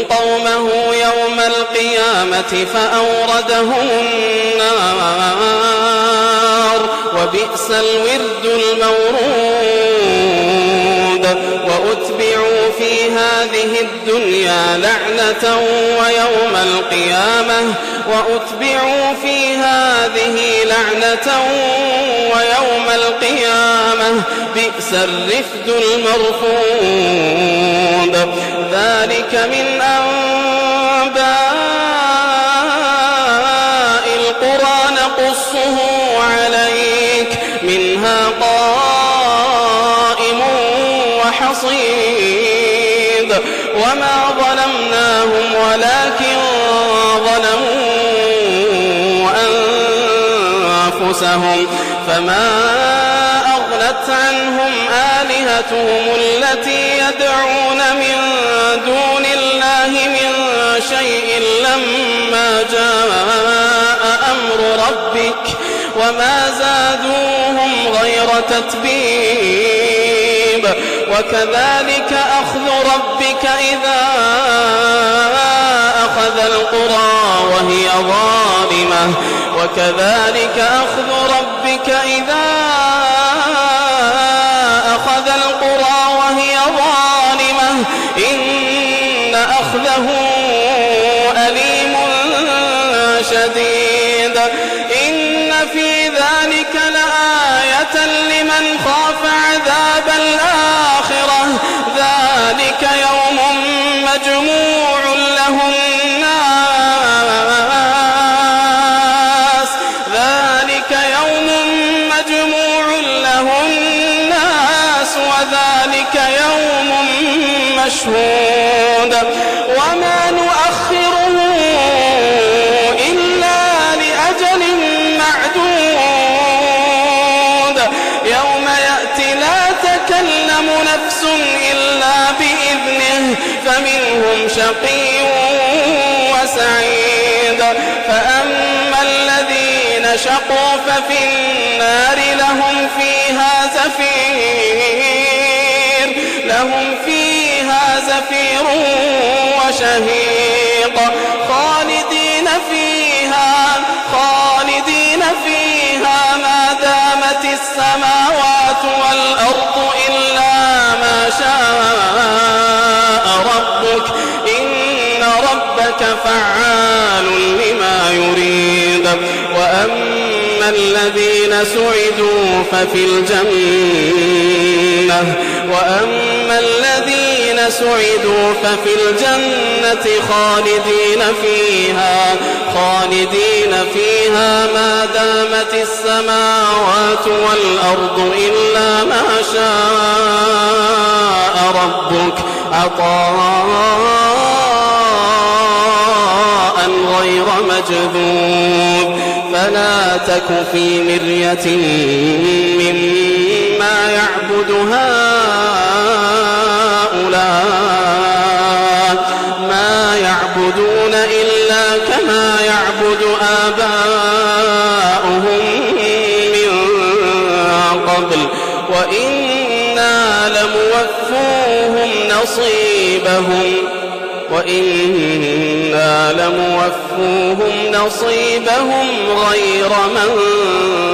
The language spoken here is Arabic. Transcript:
قومه يوم القيامة فأوردهم النار وبئس الورد المورود وأتبعوا في هذه الدنيا لعنة ويوم القيامة بئس الرفد المرفود ذلك من أنباء القرى نقصه عليك منها قائم وحصيد وما ظلمناهم ولكن ظلموا أنفسهم فما أغنت عنهم آلهتهم التي يدعون من دون الله من شيء لما جاء أمر ربك وما زادوهم غير تتبيب وكذلك أخذ ربك إذا أخذ القرى وهي ظالمة إن أخذه أليم شديد إن في ذلك لآية لمن خاف عذاب الآخرة ذلك يوم مجموع له الناس وذلك يوم مشهود وما نؤخره إلا لأجل معدود يوم يأتي لا تكلم نفس إلا بإذنه فمنهم شقي وسعيد فأما الذين شقوا ففي النار لهم فيها زفير وشهيق خالدين فيها ما دامت السماوات والأرض إلا ما شاء ربك إن ربك فعال لما يريد وأما الذين سعدوا ففي الجنة خالدين فيها ما دامت السماوات والأرض إلا ما شاء ربك عطاء غير مجذوذ فلا تك في مرية مما يعبد هؤلاء ما يعبدون إلا كما يعبد آباؤهم من قبل وإنا لموفوهم نصيبهم غير منقوص